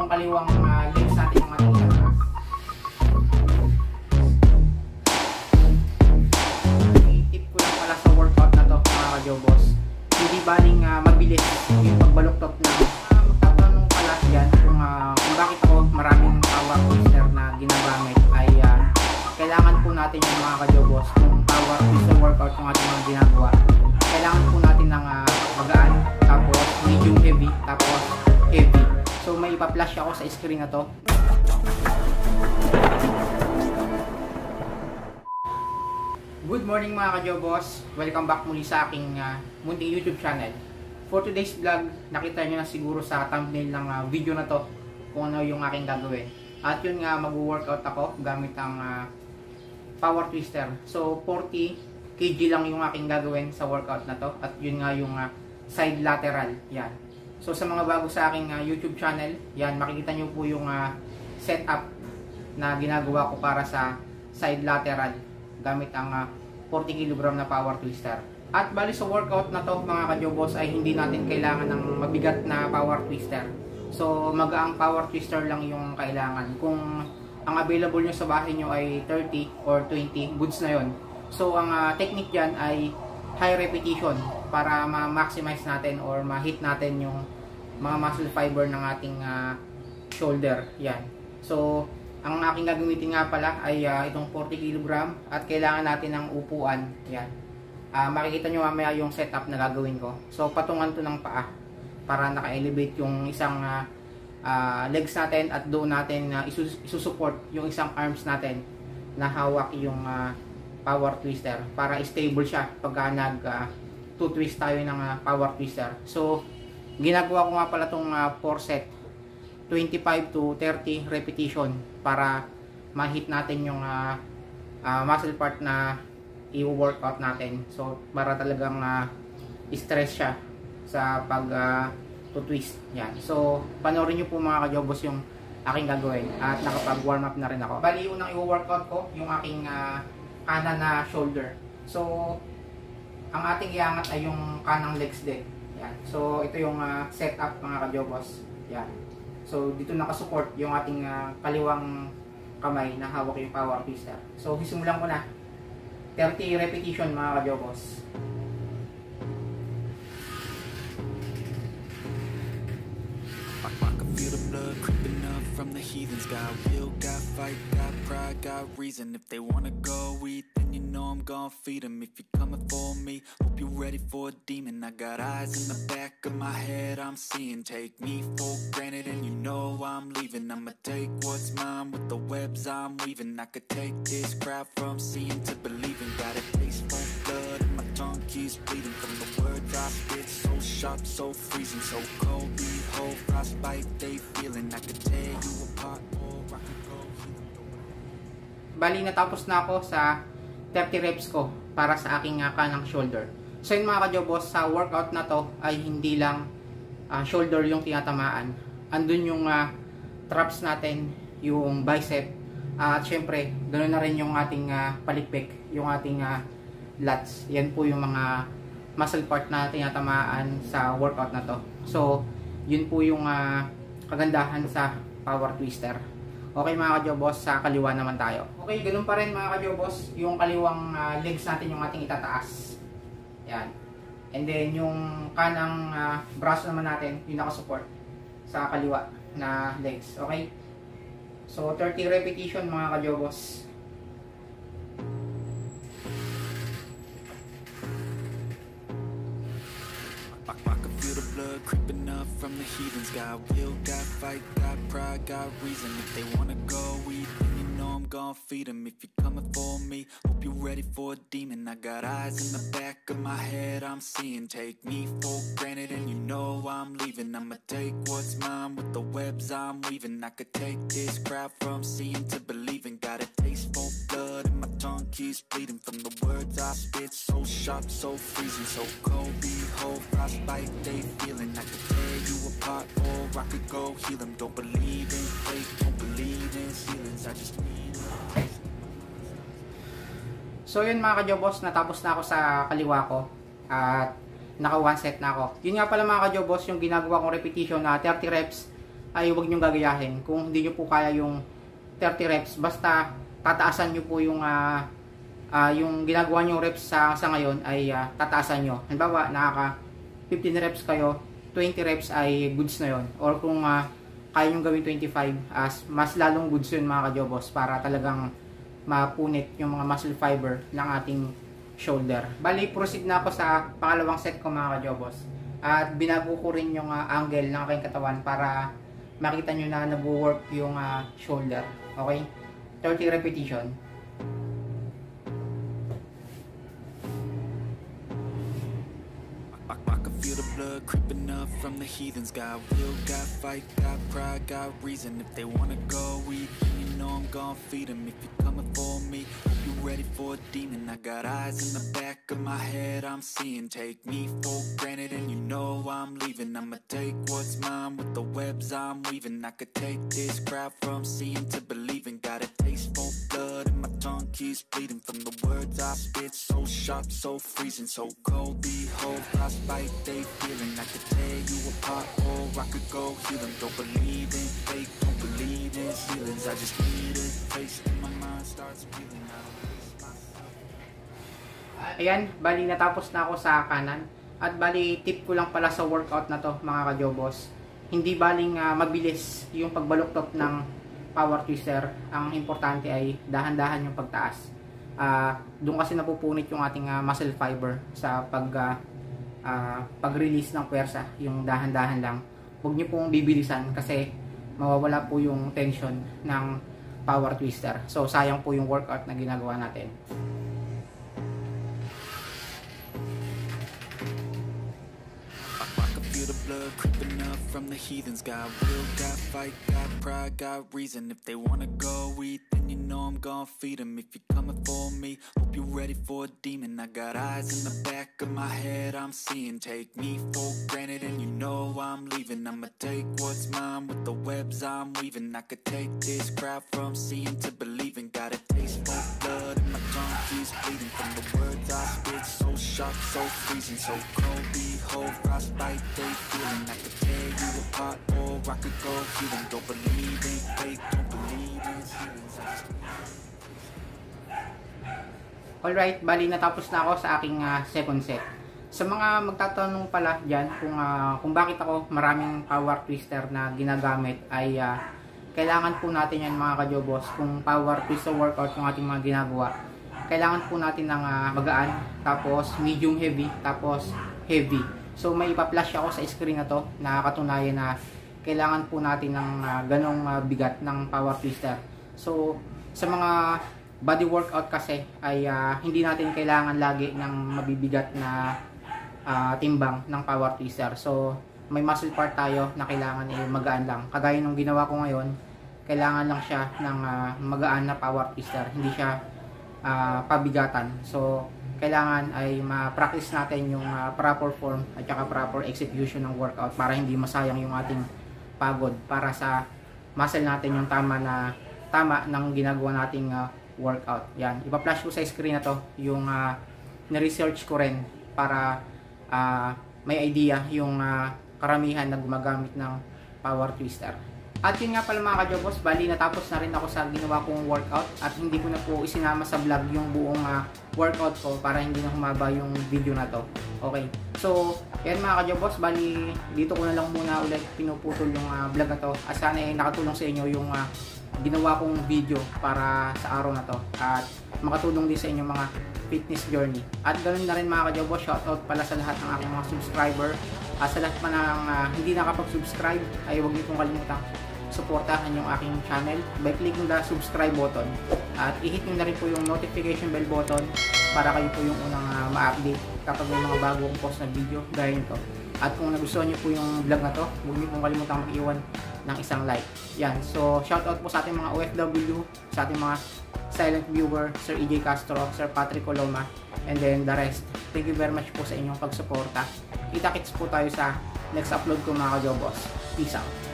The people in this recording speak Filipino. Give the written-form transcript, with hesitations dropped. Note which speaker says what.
Speaker 1: yung kaliwang legs natin yung ating itataas. I-tip ko lang pala sa workout na to mga ka-jobos. Hindi baling mabilis yung pagbaluktot na magtatanong pala yan kung bakit ako maraming power twister na ginagamit ay kailangan po natin yung mga ka-jobos kung power twister workout yung ating mga ginagawa. Kailangan po natin ng magaan, tapos medium heavy, tapos heavy. So may ipa-flash ako sa screen na to. Good morning mga ka-jobos! Welcome back muli sa aking munting YouTube channel. For today's vlog, nakita nyo na siguro sa thumbnail ng video na to kung ano yung aking gagawin. At yun nga, mag-workout ako gamit ang power twister. So 40 kg lang yung aking gagawin sa workout na to. At yun nga yung side lateral. Yan. So sa mga bago sa aking YouTube channel, yan, makikita nyo po yung setup na ginagawa ko para sa side lateral gamit ang 40 kg na power twister. At bali sa workout na to mga ka-jobos ay hindi natin kailangan ng mabigat na power twister. So magaang power twister lang yung kailangan. Kung ang available nyo sa bahay nyo ay 30 or 20, goods na yon. So ang technique dyan ay high repetition para ma-maximize natin or ma-hit natin yung mga muscle fiber ng ating shoulder. Yan. So ang aking gagamitin nga pala ay itong 40 kg at kailangan natin ng upuan. Yan. Makikita nyo mamaya yung setup na gagawin ko. So patungan to ng paa para naka-elevate yung isang legs natin at doon natin isusupport yung isang arms natin na hawak yung power twister para stable siya pagka nag-twist tayo ng power twister. So ginagawa ko nga pala itong 4 set 25 to 30 repetition para ma-hit natin yung muscle part na i-workout natin. So para talagang stress siya sa pag twist. Yan. So panoorin nyo po mga ka-jobos yung aking gagawin at nakapag warm up na rin ako. Bali unang i-workout ko yung aking kanan na shoulder. So ang ating iangat ay yung kanang legs din. Yan. So ito yung setup mga ka-jobos. Yan. So dito nakasupport yung ating kaliwang kamay na hawak yung power twister. So sisimulan ko na. 30 repetition mga ka-jobos.
Speaker 2: Feel the blood creeping up from the heathens. Got will, got fight, got pride, got reason. If they wanna go eat, then you know I'm gon' feed them. If you're coming for me, hope you're ready for a demon. I got eyes in the back of my head, I'm seeing. Take me for granted and you know I'm leaving. I'ma take what's mine with the webs I'm weaving. I could take this crowd from seeing to believing. Got a taste for blood and my tongue keeps bleeding. From the words I spit, so sharp, so freezing. So cold, behold, frostbite, they feeling. I could tear you apart or I could go.
Speaker 1: Bali natapos na ako sa 30 reps ko para sa aking kanang shoulder. So yun mga ka-jobos, sa workout na to ay hindi lang shoulder yung tinatamaan. Andun yung traps natin, yung bicep, at syempre ganoon na rin yung ating palikpik, yung ating lats. Yan po yung mga muscle part na tinatamaan sa workout na to. So yun po yung kagandahan sa power twister. Okay mga ka-jobos, sa kaliwa naman tayo. Okay, ganun pa rin mga ka-jobos, yung kaliwang legs natin yung ating itataas. Yan. And then yung kanang braso naman natin, yung nakasupport sa kaliwa na legs. Okay? So 30 repetition mga ka-jobos.
Speaker 2: Blood creeping up from the heathens. Got will, got fight, got pride, got reason. If they wanna go eat, then you know I'm gon' feed them. If you're coming for me, hope you're ready for a demon. I got eyes in the back of my head, I'm seeing. Take me for granted and you know I'm leaving. I'ma take what's mine with the webs I'm weaving. I could take this crowd from seeing to believing. Got a taste for blood and my tongue keeps bleeding. From the words I spit, so sharp, so freezing. So cold, behold, frostbite, they feeling. I could tear you apart or I could go heal them. Don't believe in fate, don't believe in ceilings. I just need
Speaker 1: So yun mga ka-jobos, natapos na ako sa kaliwa ko at naka 1 set na ako. Yun nga pala mga ka-jobos, yung ginagawa kong repetition na 30 reps ay huwag nyo gagayahin. Kung hindi nyo po kaya yung 30 reps, basta tataasan nyo po yung ginagawa nyo reps sa ngayon ay tataasan nyo. Halimbawa, nakaka 15 reps kayo, 20 reps ay goods na yon. Or kung kaya nyo gawin 25, mas lalong goods yun mga kajobos, para talagang mapunit yung mga muscle fiber ng ating shoulder. Bali, proceed na ako sa pangalawang set ko mga kajobos. At binago ko rin yung angle ng aking katawan para makita nyo na nag-work yung shoulder. Okay? 30 repetition.
Speaker 2: I can feel the blood creeping up from the heathens. Got will, got fight, got pride, got reason. If they wanna go eat, then you know I'm gonna feed them. If you're coming for me, hope you're ready for a demon. I got eyes in the back of my head, I'm seeing. Take me for granted and you know I'm leaving. I'ma take what's mine with the webs I'm weaving. I could take this crowd from seeing to believing. Got a taste for blood and my tongue keeps bleeding from the words I spit. So sharp, so freezing, so cold. Behold, frostbite they feeling. I could tear you apart or I could go heal them. Don't believe in fate, don't believe in ceilings. I just need a taste and my mind starts feeling out.
Speaker 1: Ayan, bali natapos na ako sa kanan. At bali tip ko lang pala sa workout na to mga kajobos. Hindi baling mabilis yung pagbaluktot ng power twister. Ang importante ay dahan-dahan yung pagtaas. Doon kasi napupunit yung ating muscle fiber sa pag-release ng puwersa, yung dahan-dahan lang. Huwag nyo pong bibilisan kasi mawawala po yung tension ng power twister. So sayang po yung workout na ginagawa natin.
Speaker 2: The blood creeping up from the heathens. Got will, got fight, got pride, got reason. If they wanna go eat, then you know I'm gonna feed them. If you're coming for me, hope you're ready for a demon. I got eyes in the back of my head, I'm seeing. Take me for granted and you know I'm leaving. I'ma take what's mine with the webs I'm weaving. I could take this crowd from seeing to believing. Got a taste for blood and my tongue keeps bleeding from the words I spit. So sharp, so freezing, so cold. Behold, frostbite they feeling. I could tear you apart or I could go heal them. Don't believe in fate, don't believe in ceilings.
Speaker 1: Alright, bali natapos na ako sa aking second set. Sa mga magtatanong pala dyan kung bakit ako maraming power twister na ginagamit ay kailangan po natin yan mga kajobos. Kung power twister workout yung ating mga ginagawa, kailangan po natin ng magaan, tapos medium heavy, tapos heavy. So may ipa-flash ako sa screen na to na katunayan na kailangan po natin ng ganong bigat ng power twister. So sa mga body workout kasi ay hindi natin kailangan lagi ng mabibigat na timbang ng power twister. So may muscle part tayo na kailangan magaan lang. Kagaya nung ginawa ko ngayon, kailangan lang siya ng magaan na power twister, hindi siya pabigatan. So kailangan ay ma-practice natin yung proper form at saka proper execution ng workout para hindi masayang yung ating pagod, para sa muscle natin yung tama ng ginagawa nating workout. Yan, ipa-flash ko sa screen na to yung na-research ko rin para may idea yung karamihan na gumagamit ng power twister. At yun nga pala mga kajobos, bali natapos na rin ako sa ginawa kong workout at hindi ko na po isinama sa vlog yung buong workout ko para hindi na humaba yung video na to. Okay, so yan mga kajobos, bali dito ko na lang muna ulit pinuputol yung vlog na to at sana nakatulong sa inyo yung ginawa kong video para sa araw na to at makatulong din sa inyong mga fitness journey. At ganoon na rin mga kajobos, shoutout pala sa lahat ng aking mga subscriber. Sa lahat pa ng hindi nakapag-subscribe ay huwag niyo pong kalimutan suportahan yung aking channel by clicking the subscribe button at i-hit nyo na rin po yung notification bell button para kayo po yung unang ma-update kapag may mga bagong post na video gaya nito. At kung nagustuhan nyo po yung vlog na to, huwag nyo pong kalimutan mag-iwan ng isang like. Yan, so shoutout po sa ating mga OFW, sa ating mga silent viewer, Sir EJ Castro, Sir Patrick Coloma, and then the rest. Thank you very much po sa inyong pagsuporta. Kita-kits po tayo sa next upload ko mga kajobos. Peace out.